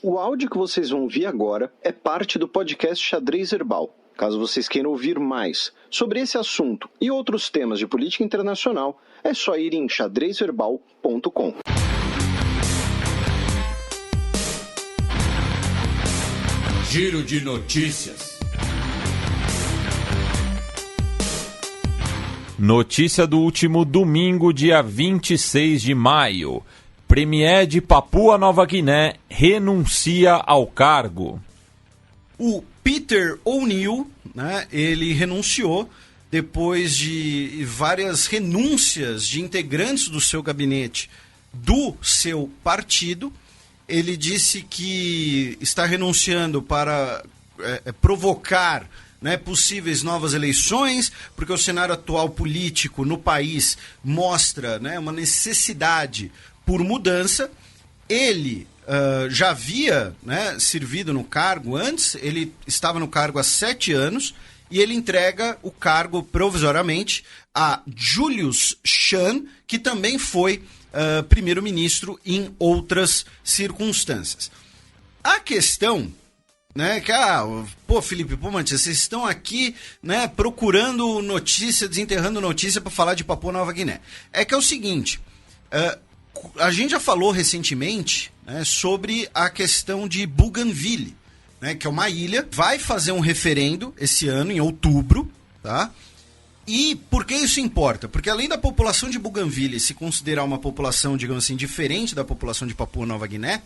O áudio que vocês vão ouvir agora é parte do podcast Xadrez Herbal. Caso vocês queiram ouvir mais sobre esse assunto e outros temas de política internacional, é só ir em xadrezherbal.com. Giro de notícias. Notícia do último domingo, dia 26 de maio. Premier de Papua Nova Guiné renuncia ao cargo. O Peter O'Neill, né, ele renunciou depois de várias renúncias de integrantes do seu gabinete do seu partido. Ele disse que está renunciando para provocar, né, possíveis novas eleições, porque o cenário atual político no país mostra, né, uma necessidade por mudança. Ele já havia, né, servido no cargo antes, ele estava no cargo há 7 anos, e ele entrega o cargo provisoriamente a Julius Chan, que também foi primeiro-ministro em outras circunstâncias. A questão, né, que, Felipe, Matias, vocês estão aqui, né, procurando notícia, desenterrando notícia para falar de Papua Nova Guiné. É que é o seguinte, a gente já falou recentemente, né, sobre a questão de Bougainville, né, que é uma ilha, vai fazer um referendo esse ano, em outubro, tá? E por que isso importa? Porque além da população de Bougainville se considerar uma população, digamos assim, diferente da população de Papua Nova Guiné,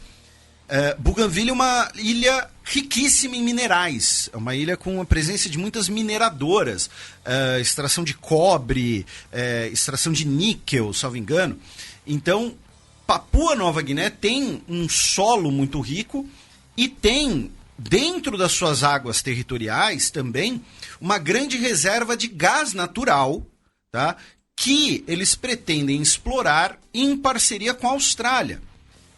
Bougainville é uma ilha riquíssima em minerais, é uma ilha com a presença de muitas mineradoras, extração de cobre, extração de níquel, salvo engano. Então, Papua Nova Guiné tem um solo muito rico e tem, dentro das suas águas territoriais também, uma grande reserva de gás natural, tá? Que eles pretendem explorar em parceria com a Austrália.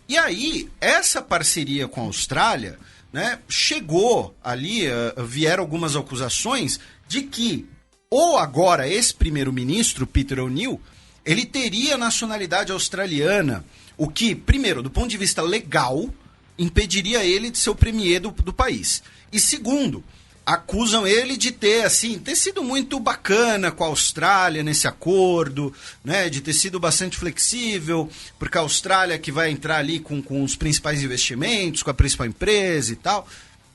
E aí, essa parceria com a Austrália, né, chegou ali, vieram algumas acusações de que, ou agora, esse primeiro-ministro, Peter O'Neill, ele teria nacionalidade australiana, o que, primeiro, do ponto de vista legal, impediria ele de ser o premier do país. E segundo, acusam ele de ter sido muito bacana com a Austrália nesse acordo, né, de ter sido bastante flexível, porque a Austrália que vai entrar ali com os principais investimentos, com a principal empresa e tal.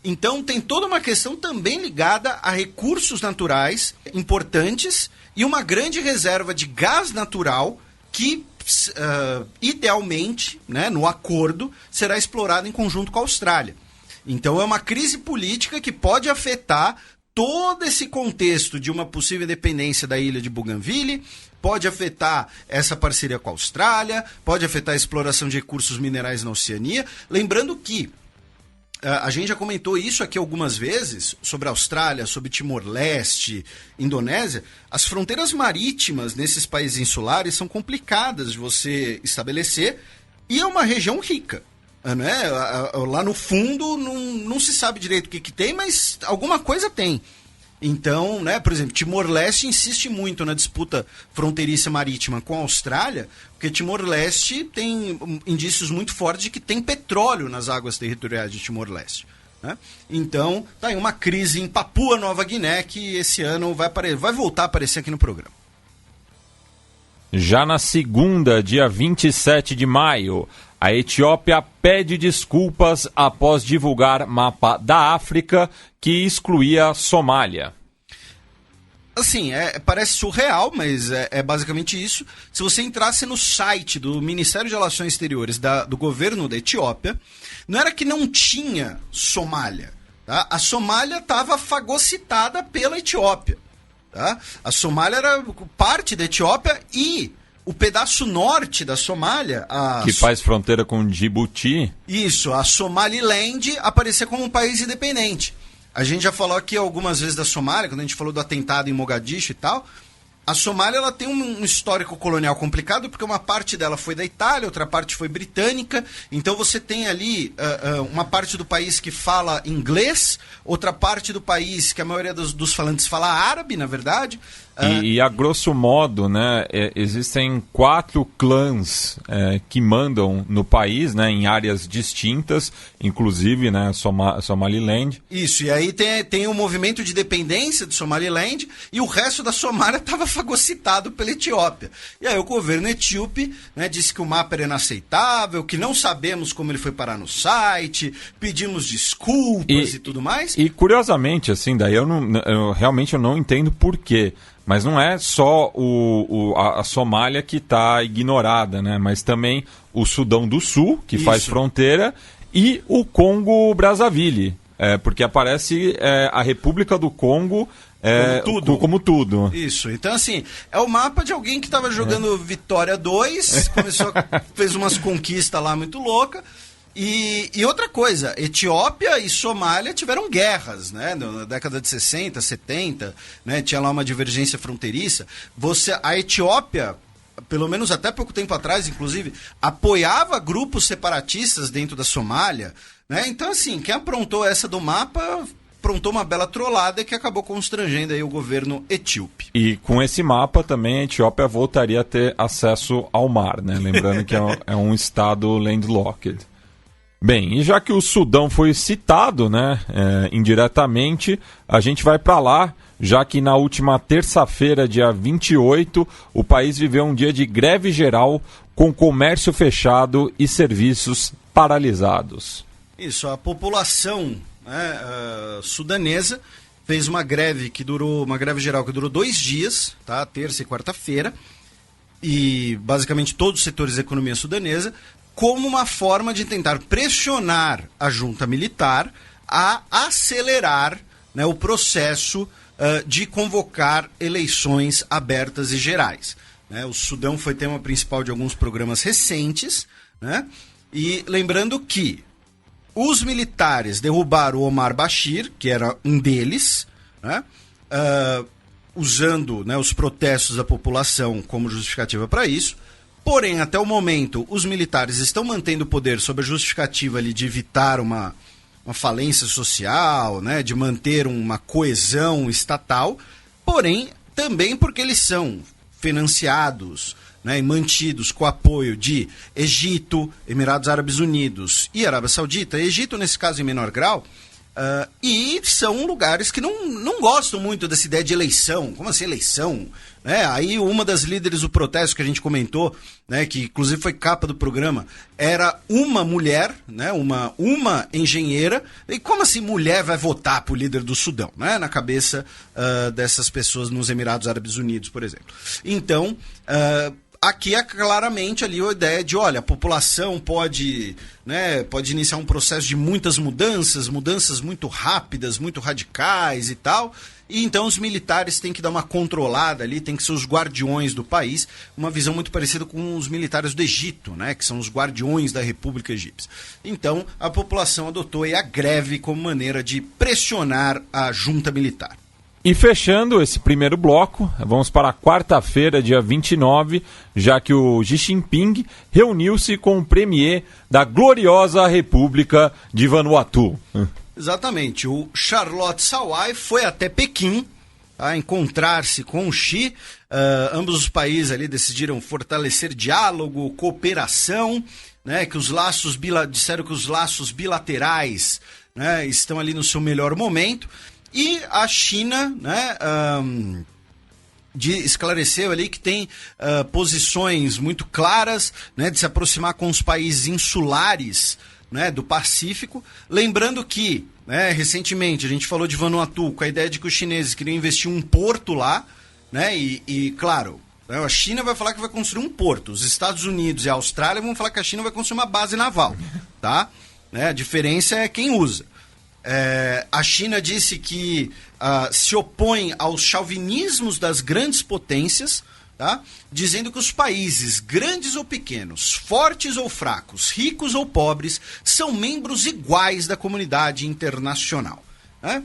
Então tem toda uma questão também ligada a recursos naturais importantes e uma grande reserva de gás natural que, idealmente, né, no acordo, será explorado em conjunto com a Austrália. Então é uma crise política que pode afetar todo esse contexto de uma possível independência da ilha de Bougainville, pode afetar essa parceria com a Austrália, pode afetar a exploração de recursos minerais na Oceania. Lembrando que a gente já comentou isso aqui algumas vezes, sobre a Austrália, sobre Timor-Leste, Indonésia. As fronteiras marítimas nesses países insulares são complicadas de você estabelecer e é uma região rica. Né? Lá no fundo não se sabe direito o que tem, mas alguma coisa tem. Então, né, por exemplo, Timor-Leste insiste muito na disputa fronteiriça marítima com a Austrália, porque Timor-Leste tem indícios muito fortes de que tem petróleo nas águas territoriais de Timor-Leste. Né? Então, tá aí uma crise em Papua Nova Guiné que esse ano vai voltar a aparecer aqui no programa. Já na segunda, dia 27 de maio, a Etiópia pede desculpas após divulgar mapa da África que excluía a Somália. Assim, parece surreal, mas é basicamente isso. Se você entrasse no site do Ministério de Relações Exteriores do governo da Etiópia, não era que não tinha Somália. Tá? A Somália estava fagocitada pela Etiópia. Tá? A Somália era parte da Etiópia e o pedaço norte da Somália... que faz fronteira com Djibouti. Isso, a Somaliland aparecia como um país independente. A gente já falou aqui algumas vezes da Somália, quando a gente falou do atentado em Mogadishu e tal. A Somália ela tem um histórico colonial complicado, porque uma parte dela foi da Itália, outra parte foi britânica. Então você tem ali uma parte do país que fala inglês, outra parte do país que a maioria dos falantes fala árabe, na verdade. E a grosso modo, né, existem 4 clãs que mandam no país, né, em áreas distintas, inclusive, né, Somaliland. Isso, e aí tem o movimento de dependência de Somaliland e o resto da Somália estava fagocitado pela Etiópia. E aí o governo etíope, né, disse que o mapa era inaceitável, que não sabemos como ele foi parar no site, pedimos desculpas e tudo mais. E curiosamente, assim, daí eu realmente não entendo por quê. Mas não é só a Somália que está ignorada, né? Mas também o Sudão do Sul, que faz fronteira, e o Congo-Brazzaville. Porque aparece a República do Congo como tudo. Isso. Então, assim, é o mapa de alguém que estava jogando Vitória 2, fez umas conquistas lá muito loucas. E outra coisa, Etiópia e Somália tiveram guerras, né? Na década de 60, 70, né? Tinha lá uma divergência fronteiriça. A Etiópia, pelo menos até pouco tempo atrás, inclusive, apoiava grupos separatistas dentro da Somália, né? Então, assim, quem aprontou essa do mapa aprontou uma bela trollada que acabou constrangendo aí o governo etíope. E com esse mapa também a Etiópia voltaria a ter acesso ao mar, né? Lembrando que é um estado landlocked. Bem, e já que o Sudão foi citado, né, indiretamente, a gente vai para lá, já que na última terça-feira, dia 28, o país viveu um dia de greve geral com comércio fechado e serviços paralisados. Isso, a população, né, sudanesa fez uma greve geral que durou 2 dias, tá, terça e quarta-feira, e basicamente todos os setores da economia sudanesa, como uma forma de tentar pressionar a junta militar a acelerar, né, o processo de convocar eleições abertas e gerais. Né? O Sudão foi tema principal de alguns programas recentes, né? E lembrando que os militares derrubaram o Omar Bashir, que era um deles, né? Usando, né, os protestos da população como justificativa para isso. Porém, até o momento, os militares estão mantendo o poder sob a justificativa ali de evitar uma falência social, né, de manter uma coesão estatal, porém, também porque eles são financiados, né, e mantidos com apoio de Egito, Emirados Árabes Unidos e Arábia Saudita, Egito, nesse caso, em menor grau, e são lugares que não gostam muito dessa ideia de eleição. Como assim eleição? Aí uma das líderes do protesto que a gente comentou, né, que inclusive foi capa do programa, era uma mulher, né, uma engenheira. E como assim mulher vai votar para o líder do Sudão, né, na cabeça dessas pessoas nos Emirados Árabes Unidos, por exemplo? Então, aqui é claramente ali a ideia de, olha, a população pode iniciar um processo de muitas mudanças muito rápidas, muito radicais e tal, e então os militares têm que dar uma controlada ali, tem que ser os guardiões do país, uma visão muito parecida com os militares do Egito, né, que são os guardiões da República Egípcia. Então, a população adotou aí a greve como maneira de pressionar a junta militar. E fechando esse primeiro bloco, vamos para a quarta-feira, dia 29, já que o Xi Jinping reuniu-se com o premier da gloriosa República de Vanuatu. Exatamente. O Charlotte Sawai foi até Pequim a encontrar-se com o Xi. Ambos os países ali decidiram fortalecer diálogo, cooperação, né, que disseram que os laços bilaterais, né, estão ali no seu melhor momento. E a China, né, esclareceu ali que tem posições muito claras, né, de se aproximar com os países insulares, né, do Pacífico. Lembrando que, né, recentemente a gente falou de Vanuatu com a ideia de que os chineses queriam investir um porto lá, né, e claro, a China vai falar que vai construir um porto, os Estados Unidos e a Austrália vão falar que a China vai construir uma base naval, tá? Né, a diferença é quem usa. A China disse que se opõe aos chauvinismos das grandes potências, tá? Dizendo que os países, grandes ou pequenos, fortes ou fracos, ricos ou pobres, são membros iguais da comunidade internacional. Né?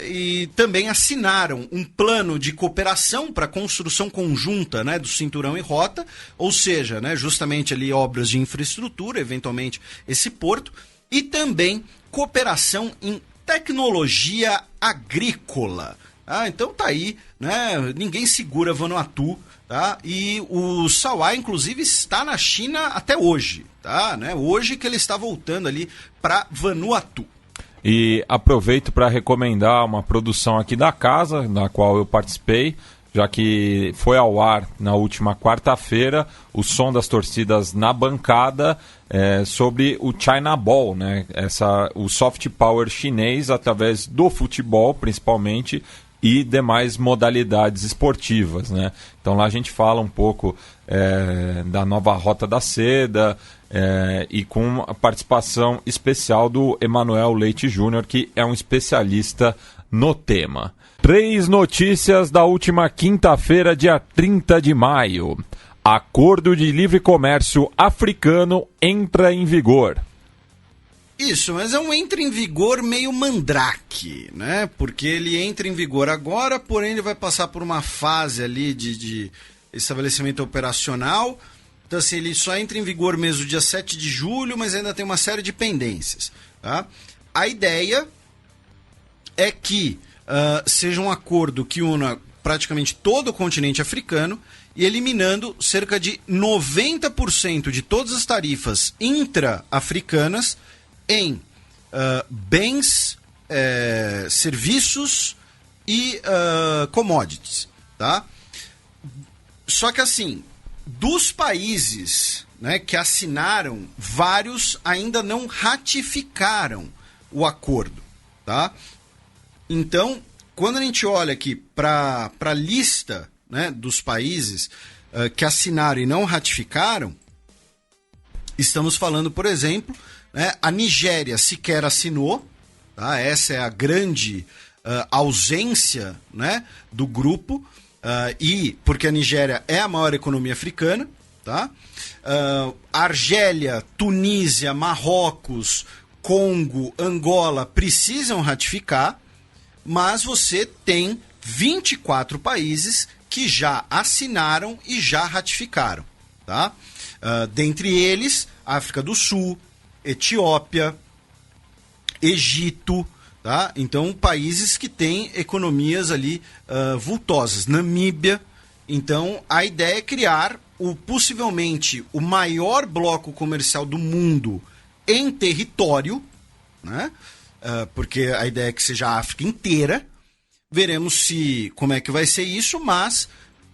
E também assinaram um plano de cooperação para a construção conjunta, né, do Cinturão e Rota, ou seja, né, justamente ali obras de infraestrutura, eventualmente esse porto, e também cooperação em tecnologia agrícola. Então tá aí, né? Ninguém segura Vanuatu, tá? E o Sawai, inclusive, está na China até hoje, tá? Né? Hoje que ele está voltando ali para Vanuatu. E aproveito para recomendar uma produção aqui da casa, na qual eu participei, já que foi ao ar na última quarta-feira o som das torcidas na bancada sobre o China Ball, né? O soft power chinês através do futebol, principalmente, e demais modalidades esportivas, né? Então lá a gente fala um pouco da nova Rota da Seda e com a participação especial do Emanuel Leite Júnior, que é um especialista no tema. 3 notícias da última quinta-feira, dia 30 de maio. Acordo de livre comércio africano entra em vigor. Isso, mas é um entra em vigor meio mandrake, né? Porque ele entra em vigor agora, porém ele vai passar por uma fase ali de estabelecimento operacional. Então, assim, ele só entra em vigor mesmo dia 7 de julho, mas ainda tem uma série de pendências, tá? A ideia é que seja um acordo que una praticamente todo o continente africano e eliminando cerca de 90% de todas as tarifas intra-africanas em bens, serviços e commodities, tá? Só que assim, dos países, né, que assinaram, vários ainda não ratificaram o acordo, tá? Então, quando a gente olha aqui para a lista, né, dos países que assinaram e não ratificaram, estamos falando, por exemplo, né, a Nigéria sequer assinou, tá? Essa é a grande ausência, né, do grupo, e porque a Nigéria é a maior economia africana, tá? Argélia, Tunísia, Marrocos, Congo, Angola precisam ratificar, mas você tem 24 países que já assinaram e já ratificaram, tá? Dentre eles, África do Sul, Etiópia, Egito, tá? Então, países que têm economias ali vultosas. Namíbia. Então, a ideia é criar possivelmente o maior bloco comercial do mundo em território, né? Porque a ideia é que seja a África inteira. Veremos como é que vai ser isso, mas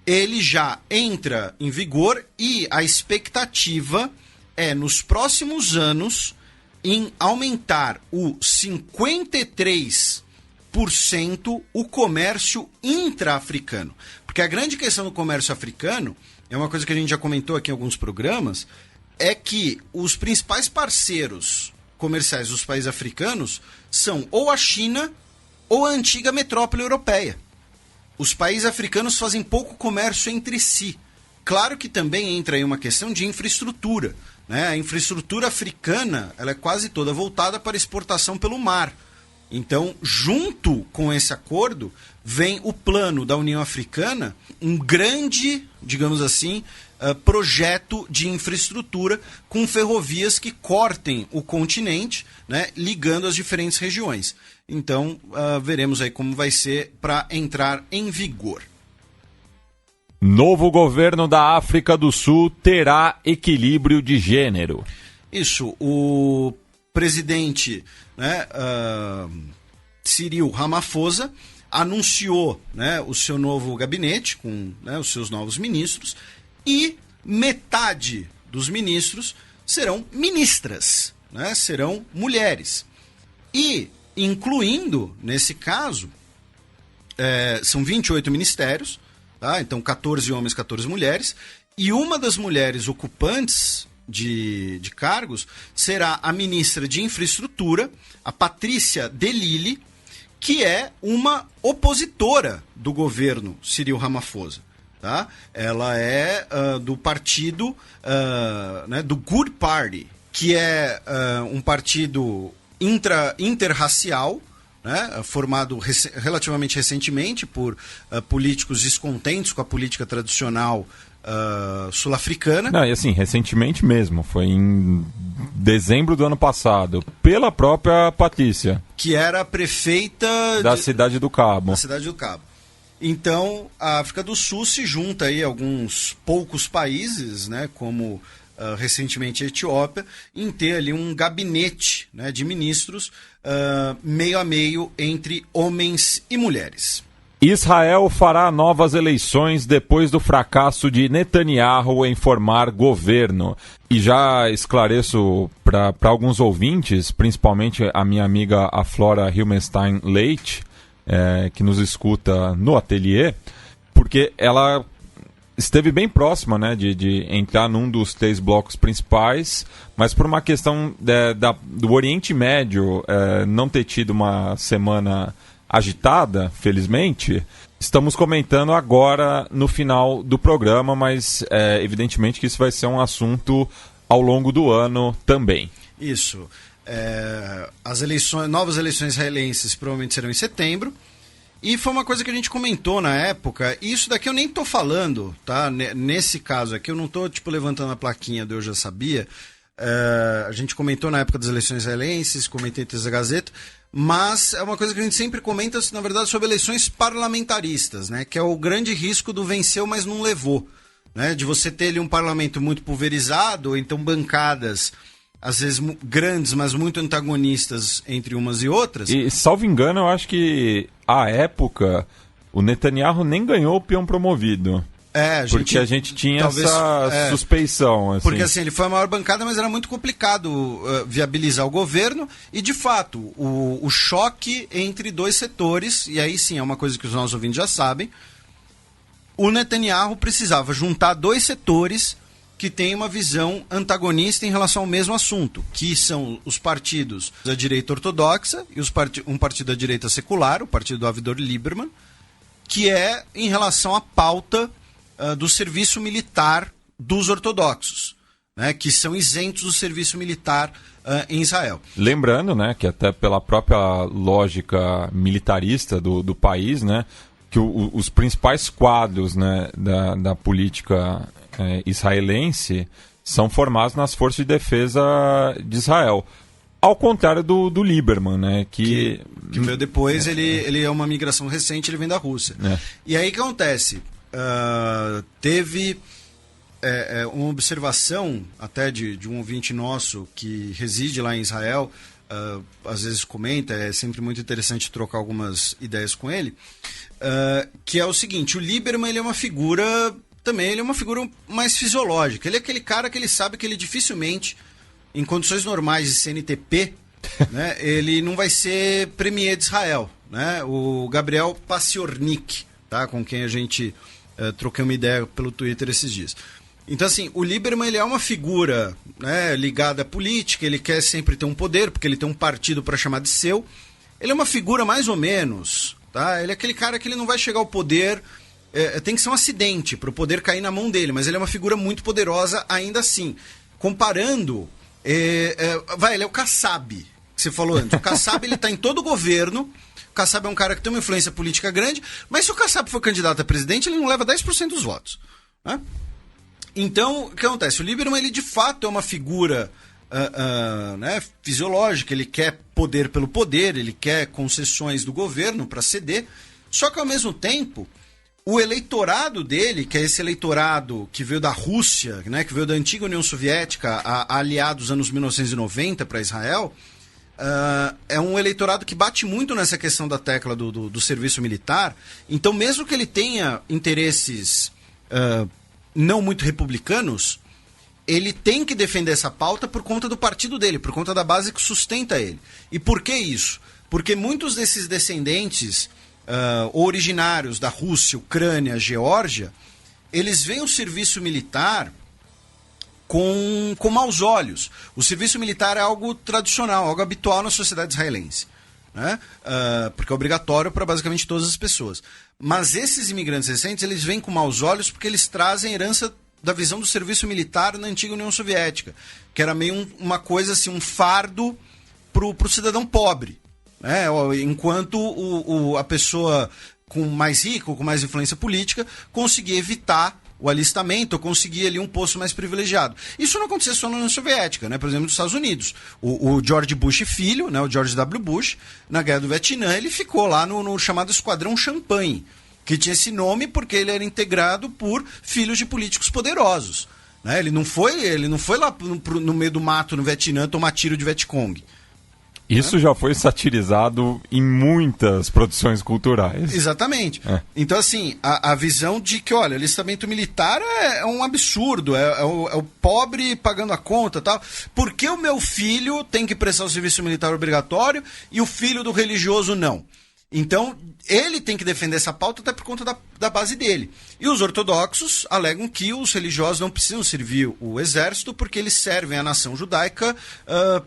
ele já entra em vigor e a expectativa é, nos próximos anos, em aumentar o 53% o comércio intra-africano. Porque a grande questão do comércio africano, é uma coisa que a gente já comentou aqui em alguns programas, é que os principais parceiros comerciais dos países africanos são ou a China ou a antiga metrópole europeia. Os países africanos fazem pouco comércio entre si. Claro que também entra aí uma questão de infraestrutura, né? A infraestrutura africana ela é quase toda voltada para exportação pelo mar. Então, junto com esse acordo, vem o plano da União Africana, um grande, digamos assim, projeto de infraestrutura com ferrovias que cortem o continente, né, ligando as diferentes regiões. Então, veremos aí como vai ser para entrar em vigor. Novo governo da África do Sul terá equilíbrio de gênero. Isso, o presidente, né, Cyril Ramaphosa anunciou, né, o seu novo gabinete com, né, os seus novos ministros e metade dos ministros serão ministras, né, serão mulheres. E, incluindo, nesse caso, são 28 ministérios, tá? Então 14 homens, 14 mulheres, e uma das mulheres ocupantes de cargos será a ministra de Infraestrutura, a Patrícia De Lille, que é uma opositora do governo Cyril Ramaphosa. Tá? Ela é do partido, né, do Good Party, que é um partido interracial, né, formado relativamente recentemente por políticos descontentes com a política tradicional sul-africana. Não, e assim, recentemente mesmo, foi em dezembro do ano passado, pela própria Patrícia. Que era a prefeita da Cidade do Cabo. Da Cidade do Cabo. Então, a África do Sul se junta aí a alguns poucos países, né, como recentemente a Etiópia, em ter ali um gabinete, né, de ministros meio a meio entre homens e mulheres. Israel fará novas eleições depois do fracasso de Netanyahu em formar governo. E já esclareço para alguns ouvintes, principalmente a minha amiga a Flora Hilmenstein Leite, que nos escuta no ateliê, porque ela esteve bem próxima, né, de entrar num dos 3 blocos principais, mas por uma questão do Oriente Médio não ter tido uma semana agitada, felizmente, estamos comentando agora no final do programa, mas evidentemente que isso vai ser um assunto ao longo do ano também. Isso. As novas eleições israelenses provavelmente serão em setembro. E foi uma coisa que a gente comentou na época, e isso daqui eu nem tô falando, tá? Nesse caso aqui, eu não tô, levantando a plaquinha do Eu Já Sabia. A gente comentou na época das eleições israelenses, comentei na Gazeta, mas é uma coisa que a gente sempre comenta, na verdade, sobre eleições parlamentaristas, né? Que é o grande risco do venceu, mas não levou, né? De você ter ali um parlamento muito pulverizado, ou então bancadas às vezes grandes, mas muito antagonistas entre umas e outras. E, salvo engano, eu acho que, à época, o Netanyahu nem ganhou o peão promovido. Porque a gente tinha talvez, essa suspeição. Assim. Porque assim, ele foi a maior bancada, mas era muito complicado viabilizar o governo. E, de fato, o choque entre 2 setores, e aí sim é uma coisa que os nossos ouvintes já sabem, o Netanyahu precisava juntar 2 setores que têm uma visão antagonista em relação ao mesmo assunto, que são os partidos da direita ortodoxa e um partido da direita secular, o partido do Avigdor Lieberman, que é em relação à pauta do serviço militar dos ortodoxos, né, que são isentos do serviço militar em Israel. Lembrando, né, que até pela própria lógica militarista do país, né, que os principais quadros, né, da política israelense são formados nas forças de defesa de Israel. Ao contrário do Lieberman, né? Que veio depois, ele é uma migração recente, ele vem da Rússia. E aí o que acontece? Teve uma observação até de um ouvinte nosso que reside lá em Israel, às vezes comenta, é sempre muito interessante trocar algumas ideias com ele, que é o seguinte: o Lieberman, ele é uma figura também, ele é uma figura mais fisiológica. Ele é aquele cara que ele sabe que ele dificilmente, em condições normais de CNTP, né, ele não vai ser premier de Israel, né? O Gabriel Paciornik, tá, com quem a gente troquei uma ideia pelo Twitter esses dias. Então, assim, o Lieberman, ele é uma figura, né, ligada à política, ele quer sempre ter um poder, porque ele tem um partido para chamar de seu. Ele é uma figura mais ou menos, tá? Ele é aquele cara que ele não vai chegar ao poder, tem que ser um acidente para o poder cair na mão dele, mas ele é uma figura muito poderosa ainda assim. Comparando, ele é o Kassab, que você falou antes. O Kassab, ele está em todo o governo. O Kassab é um cara que tem uma influência política grande, mas se o Kassab for candidato a presidente, ele não leva 10% dos votos, né? Então, o que acontece? O Lieberman, ele de fato é uma figura né, fisiológica, ele quer poder pelo poder, ele quer concessões do governo para ceder, só que ao mesmo tempo, o eleitorado dele, que é esse eleitorado que veio da Rússia, né, que veio da antiga União Soviética, aliado dos anos 1990 para Israel, é um eleitorado que bate muito nessa questão da tecla do serviço militar. Então, mesmo que ele tenha interesses não muito republicanos, ele tem que defender essa pauta por conta do partido dele, por conta da base que sustenta ele. E por que isso? Porque muitos desses descendentes originários da Rússia, Ucrânia, Geórgia, eles veem o serviço militar com maus olhos. O serviço militar é algo tradicional, algo habitual na sociedade israelense, né? Porque é obrigatório para basicamente todas as pessoas. Mas esses imigrantes recentes, eles vêm com maus olhos porque eles trazem herança da visão do serviço militar na antiga União Soviética, que era meio uma coisa assim, um fardo pro cidadão pobre, né? Enquanto a pessoa com mais rico, com mais influência política, conseguia evitar o alistamento ou conseguir ali um posto mais privilegiado. Isso não acontecia só na União Soviética, né? Por exemplo, nos Estados Unidos. O George Bush filho, né? O George W. Bush, na Guerra do Vietnã, ele ficou lá no chamado Esquadrão Champagne, que tinha esse nome porque ele era integrado por filhos de políticos poderosos. Né? Ele não foi lá no meio do mato no Vietnã tomar tiro de Vietcong. Isso já foi satirizado em muitas produções culturais. Exatamente. Então, assim, a visão de que, olha, alistamento militar é um absurdo, é o pobre pagando a conta e tal. Por que o meu filho tem que prestar o serviço militar obrigatório e o filho do religioso não? Então, ele tem que defender essa pauta até por conta da base dele. E os ortodoxos alegam que os religiosos não precisam servir o exército porque eles servem a nação judaica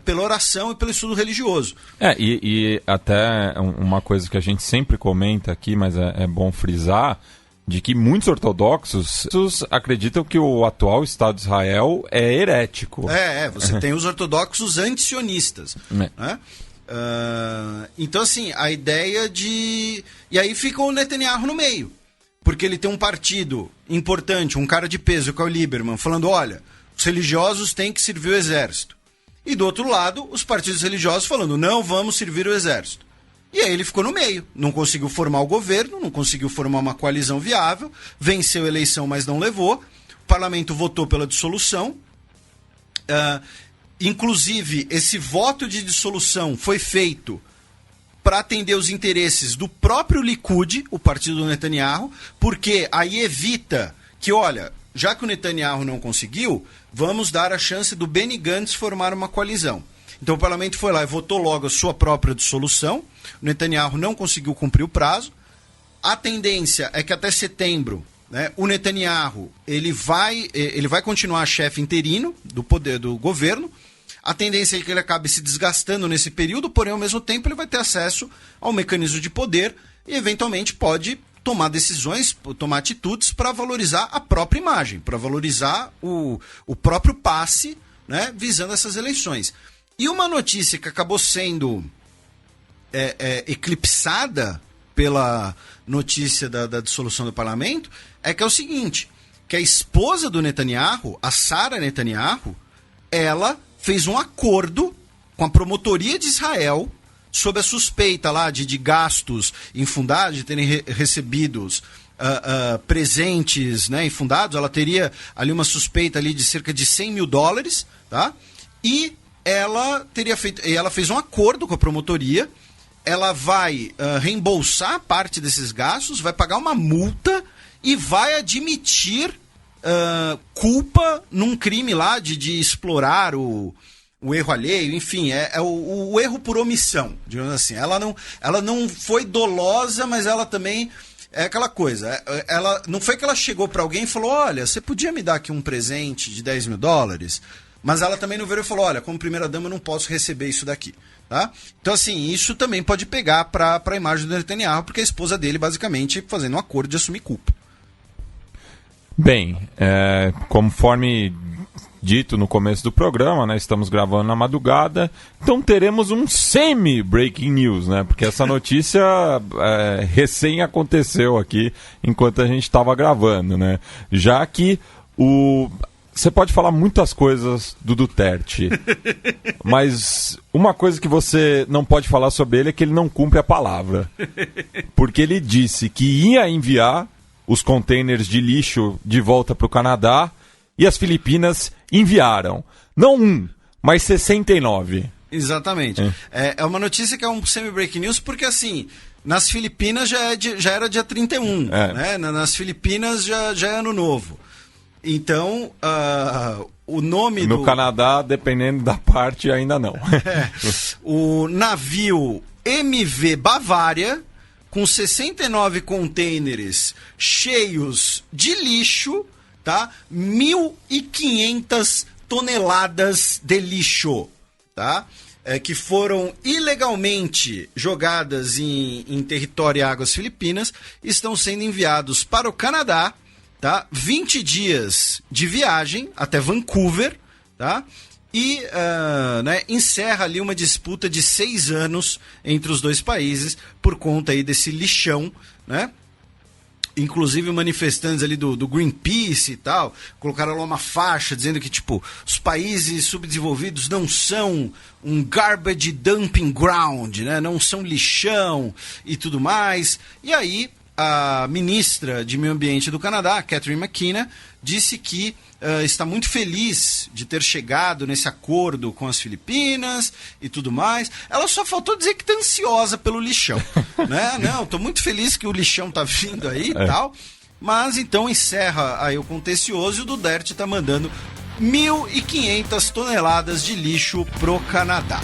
pela oração e pelo estudo religioso. E até uma coisa que a gente sempre comenta aqui, mas é bom frisar, de que muitos ortodoxos acreditam que o atual Estado de Israel é herético. Você tem os ortodoxos antisionistas, né? Então, assim, a ideia de... E aí fica o Netanyahu no meio. Porque ele tem um partido importante, um cara de peso, que é o Lieberman, falando, olha, os religiosos têm que servir o exército. E do outro lado, os partidos religiosos falando, não vamos servir o exército. E aí ele ficou no meio. Não conseguiu formar o governo, não conseguiu formar uma coalizão viável, venceu a eleição, mas não levou. O parlamento votou pela dissolução. Inclusive, esse voto de dissolução foi feito para atender os interesses do próprio Likud, o partido do Netanyahu, porque aí evita que, olha, já que o Netanyahu não conseguiu, vamos dar a chance do Benny Gantz formar uma coalizão. Então o parlamento foi lá e votou logo a sua própria dissolução. O Netanyahu não conseguiu cumprir o prazo. A tendência é que até setembro, né, o Netanyahu ele vai continuar chefe interino do poder do governo. A tendência é que ele acabe se desgastando nesse período, porém, ao mesmo tempo, ele vai ter acesso ao mecanismo de poder e, eventualmente, pode tomar decisões, tomar atitudes para valorizar a própria imagem, para valorizar o próprio passe, né, visando essas eleições. E uma notícia que acabou sendo eclipsada pela notícia da dissolução do parlamento é que é o seguinte, que a esposa do Netanyahu, a Sara Netanyahu, ela fez um acordo com a promotoria de Israel sob a suspeita lá de gastos infundados, de terem recebidos presentes, né, infundados. Ela teria ali uma suspeita ali de cerca de $100 mil, tá? E ela fez um acordo com a promotoria, ela vai reembolsar parte desses gastos, vai pagar uma multa e vai admitir culpa num crime lá de explorar o erro alheio, enfim, o erro por omissão, digamos assim. Ela não foi dolosa, mas ela também é aquela coisa. Ela não foi que ela chegou para alguém e falou, olha, você podia me dar aqui um presente de $10 mil? Mas ela também não virou e falou, olha, como primeira-dama eu não posso receber isso daqui. Tá? Então, assim, isso também pode pegar para a imagem do Netanyahu, porque a esposa dele, basicamente, fazendo um acordo de assumir culpa. Bem, conforme dito no começo do programa, né, estamos gravando na madrugada, então teremos um semi-breaking news, né, porque essa notícia recém aconteceu aqui enquanto a gente estava gravando, né, já que você pode falar muitas coisas do Duterte, mas uma coisa que você não pode falar sobre ele é que ele não cumpre a palavra, porque ele disse que ia enviar os containers de lixo de volta para o Canadá e as Filipinas enviaram. Não um, mas 69. Exatamente. É uma notícia que é um semi-break news porque, assim, nas Filipinas já era dia 31. Né? Nas Filipinas já é ano novo. Então, o nome no Canadá, dependendo da parte, ainda não. O navio MV Bavária, com 69 containers cheios de lixo, tá? 1.500 toneladas de lixo, tá? Que foram ilegalmente jogadas em território e águas filipinas, estão sendo enviados para o Canadá, tá? 20 dias de viagem até Vancouver, tá? E encerra ali uma disputa de 6 anos entre os dois países por conta aí desse lixão, né? Inclusive manifestantes ali do Greenpeace e tal, colocaram lá uma faixa dizendo que, tipo, os países subdesenvolvidos não são um garbage dumping ground, né? Não são lixão e tudo mais. E aí, a ministra de Meio Ambiente do Canadá, Catherine McKenna, disse que está muito feliz de ter chegado nesse acordo com as Filipinas e tudo mais. Ela só faltou dizer que está ansiosa pelo lixão. Né? Não, estou muito feliz que o lixão está vindo aí e tal. Mas então encerra aí o contencioso e o Duterte está mandando 1.500 toneladas de lixo pro Canadá.